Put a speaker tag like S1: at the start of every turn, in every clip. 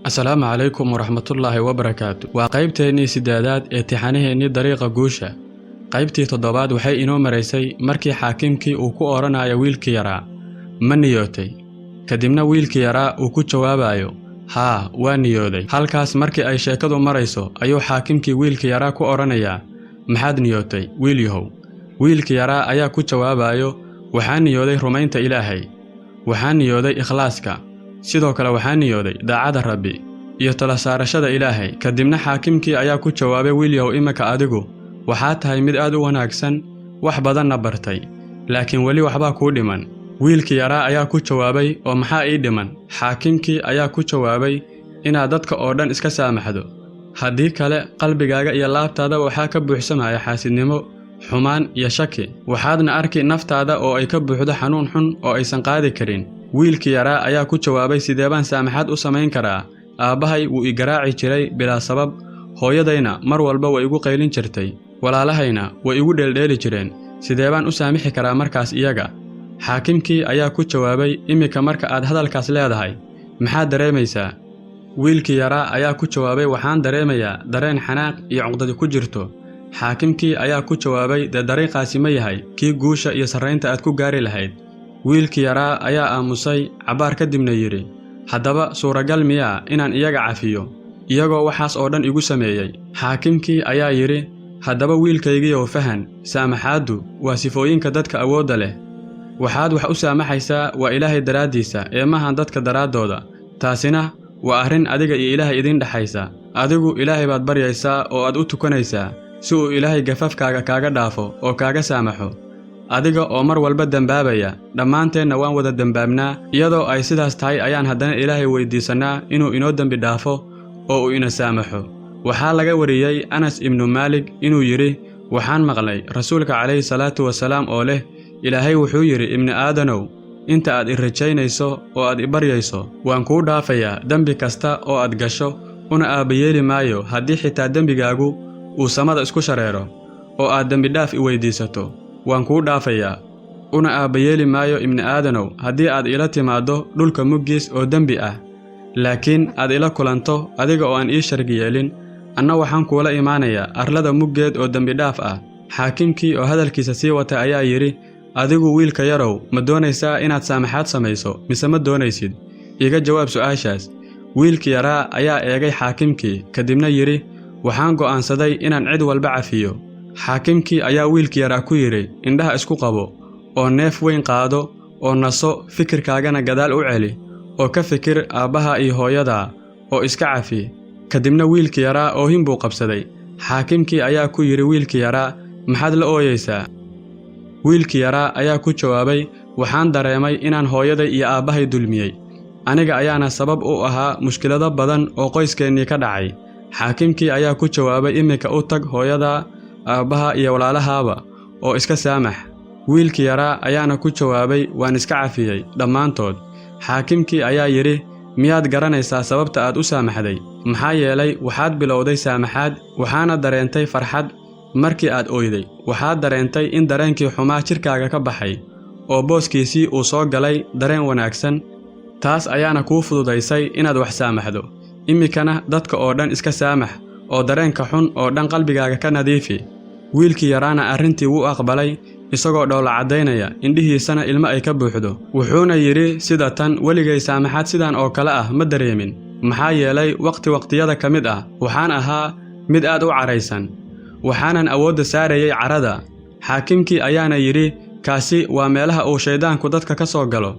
S1: السلام عليكم ورحمة الله وبركاته. وقيبتيني سدادات اتحانيهني طريقة جوشة. قيبتي تضباد وحي إنو مريسي مركي حاكمكي وكو أورانايا ويلكي يرا منيوتي كدمنا ويلكي يرا وكو جوابايو ها وانيودي halkaas markii ay sheekadu marayso ayuu xaakimkii wiilkii yaraa ku oranaya maxaad niyootay wiilyahow wiilkii yaraa ayaa ku jawaabayo waxaan niyooday rumaynta Ilaahay waxaan niyooday ikhlaaska sidoo kale waxaan niyooday daacada Rabbi iyo tala saarashada Ilaahay kadibna xaakimkii ayaa ku jawaabay wiilyahow imaka adigu waxaad tahay mid aad u wanaagsan wax badanna bartay laakiin wali waxba ku dhiman wiilkii yaraa ayaa ku jawaabay oo maxaa ii dhiman xaakimkii ayaa ku jawaabay inaad dadka oo dhan iska saamaxdo haddii kale qalbigaaga iyo laabtaada waxaa ka buuxsamaya xaasidnimo xumaan iyo shaki waxaadna arki naftaada oo ay ka buuxdo xanuun xun oo aysan qaadi karin wiilkii yaraa ayaa ku jawaabay sidee baan saamaxad u samayn karaa aabahay wuu i garaaci jiray bilaa sabab hooyadayna mar walba way igu qaylin jirtay walaalahayna way igu dheeldheeli jireen sidee baan u saamixi karaa markaas iyaga xaakimkii ayaa ku jawaabay imika marka aad hadalkaas leedahay maxaad dareemaysaa wiilkii yaraa ayaa ku jawaabay waxaan dareemayaa dareen xanaaq iyo cuqdad ku jirto xaakimkii ayaa ku jawaabay dariiqaasi ma yahay kii guusha iyo sarreynta aad ku gaari lahayd wiilkii yaraa ayaa aamusay cabaar kadibna yiri haddaba suuragal miyaa inaan iyaga cafiyo iyagoo waxaas oo dhan igu sameeyay xaakimkii ayaa yiri haddaba wiilkaygiioo fahan saamaxaadu waa sifooyinka dadka awoodda leh waxaad wax u saamaxaysaa waa Ilaahay daraadiisa ee maahan dadka daraadooda taasina waa arrin adiga iyo Ilaahay idin dhaxaysa adigu Ilaahay baad baryaysaa oo aad u tukanaysaa si uu Ilaahay gafafkaaga kaaga dhaafo oo kaaga saamaxo adiga oo mar walba dambaabaya dhammaanteena waan wada dambaabnaa iyadoo ay sidaas tahay ayaan haddana Ilaahay weydiisanaa inuu inoo dambi dhaafo oo uu ina saamaxo waxaa laga wariyay Anas ibn Malik inuu yiri waxaan maqlay rasuulka calayhi salaatu wasalaam oo leh Ilaahay wuxuu yiri ibn aadanow inta aad i rajaynayso oo aad i baryayso waan kuu dhaafayaa dambi kasta oo aad gasho una aabayeeli maayo haddii xitaa dembigaagu uu samada isku shareero oo aad dambi dhaaf i weydiisato waan kuu dhaafayaa una aabayeeli maayo ibn aadanow haddii aad ila timaado dhulka muggiis oo dembi ah laakiin aad ila kulanto adiga oo aan ii shargi yeelin anna waxaan kuula imaanayaa arlada muggeed oo dembi dhaaf ah xaakimkii oo hadalkiisa sii wata ayaa yiri adigu wiilka yarow ma doonaysaa inaad saamaxaad samayso mise ma doonaysid iga jawaab su'aashaas wiilkii yaraa ayaa eegay xaakimkii kadibna yiri waxaan go'aansaday inaan cid walba cafiyo xaakimkii ayaa wiilkii yaraa ku yiri indhaha isku qabo oo neef weyn qaado oo naso fikirkaagana gadaal u celi oo ka fikir aabbaha iyo hooyada oo iska cafi kadibna wiilkii yaraa oohin buu qabsaday xaakimkii ayaa ku yiri wiilkii yaraa maxaad la ooyaysaa wiilkii yaraa ayaa ku jawaabay waxaan dareemay inaan hooyaday iyo aabbahay dulmiyay aniga ayaana sabab u ahaa mushkilado badan oo qoyskeennii ka dhacay xaakimkii ayaa ku jawaabay imika u tag hooyada aabbaha iyo walaalahaaba oo iska saamax wiilkii yaraa ayaana ku jawaabay waan iska cafiyay dhammaantood xaakimkii ayaa yiri miyaad garanaysaa sababta aad u saamaxday maxaa yeelay waxaad bilowday saamaxaad waxaana dareentay farxad markii aad ooyday waxaad dareentay in dareenkii xumaa jirkaaga ka baxay oo booskiisii uu soo galay dareen wanaagsan taas ayaana kuu fududaysay inaad wax saamaxdo imikana dadka oo dhan iska saamax oo dareenka xun oo dhan qalbigaaga ka nadiifi wiilkii yaraana arrintii wuu aqbalay isagoo dhoola cadaynaya indhihiisana ilmo ay ka buuxdo wuxuuna yiri sida tan weligay saamaxaad sidan oo kale ah ma dareemin maxaa yeelay waqtiyada ka mid ah waxaan ahaa mid aad u caraysan waxaanan awoodda saarayay carada xaakimkii ayaana yiri kaasi waa meelaha uu shaydaanku dadka ka soo galo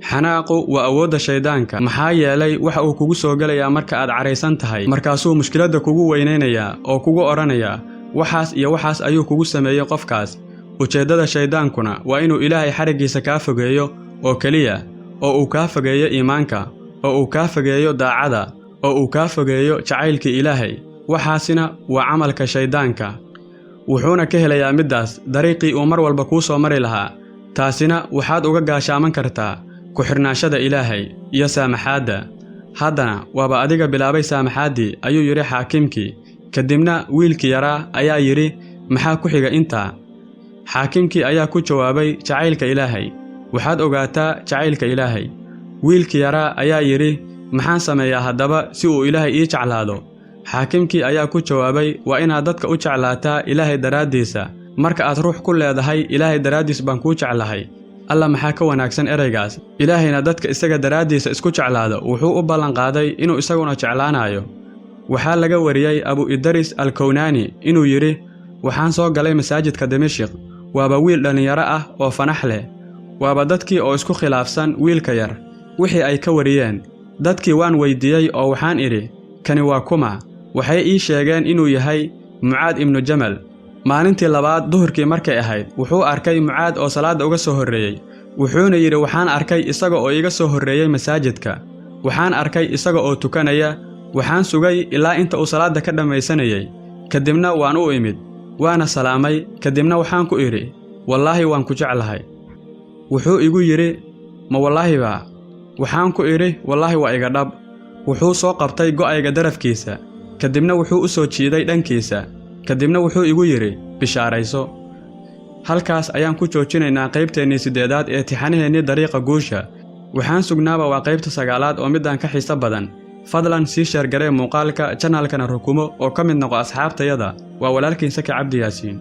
S1: xanaaqu waa awoodda shaydaanka maxaa yeelay waxa uu kugu soo galayaa marka aad caraysan tahay markaasuu mushkiladda kugu weynaynayaa oo kugu oranayaa waxaas iyo waxaas ayuu kugu sameeyey qofkaas ujeeddada shaydaankuna waa inuu Ilaahay xarigiisa kaa fogeeyo oo kaliya oo uu kaa fogeeyo iimaanka oo uu kaa fogeeyo daacada oo uu kaa fogeeyo jacaylkii Ilaahay waxaasina waa camalka shaydaanka wuxuuna ka helayaa midaas dariiqii uu mar walba kuu soo mari lahaa taasina waxaad uga gaashaaman kartaa ku xirnaashada Ilaahay iyo saamaxaadda haddana waaba adiga bilaabay saamaxaaddii ayuu yiri xaakimkii kadibna wiilkii yaraa ayaa yiri maxaa ku xiga intaa xaakimkii ayaa ku jawaabay jacaylka Ilaahay waxaad ogaataa jacaylka Ilaahay wiilkii yaraa ayaa yiri maxaan sameeyaa haddaba si uu ilaahay ii jeclaado? Xaakimkii ayaa ku jawaabay, waa inaad dadka u jeclaataa ilaahay daraaddiisa. Marka aad ruux ku leedahay ilaahay daraaddiis baan kuu jeclahay, alla maxaa ka wanaagsan ereygaas? Ilaahayna dadka isaga daraaddiisa isku jeclaado wuxuu u ballanqaaday inuu isaguna jeclaanayo. Waxaa laga wariyey Abu Idris al-Kawnaani inuu yidhi, waxaan soo galay masaajidka Dimashq, waaba wiil dhallinyaro ah oo fanax leh, waaba dadkii oo isku khilaafsan wiilka yar wixii ay ka wariyeen. Dadkii waan weydiiyey oo waxaan idhi, kani waa kuma? Waxay ii sheegeen inuu yahay Mucaad ibnu Jamal. Maalintii labaad duhurkii markay ahayd, wuxuu arkay Mucaad oo salaada uga soo horreeyey. Wuxuuna yidhi, waxaan arkay isaga oo iga soo horreeyey masaajidka. Waxaan arkay isaga oo tukanaya. Waxaan sugay ilaa inta uu salaada ka dhammaysanayay. Kadibna waan u imid, waana salaamay. Kadibna waxaan ku idhi, wallaahi waan ku jeclahay. Wuxuu igu yidhi, ma wallaahi baa? Waxaan ku idhi, wallaahi waa iga dhab. Wuxuu soo qabtay go'ayga darafkiisa. Kadibna wuxuu u soo jiiday dhankiisa. Kadibna wuxuu igu yidhi, bishaarayso. Halkaas ayaan ku joojinaynaa qaybteennii 8aad ee tixanaheennii dariiqa guusha. Waxaan sugnaaba waa qaybta 9aad oo midaan ka xiiso badan. fadlan sii sheer garee muuqaalka channelkana rukumo oo ka mid noqo asxaabtayada. Waa walaalkiin Saki Cabdi Yaasiin.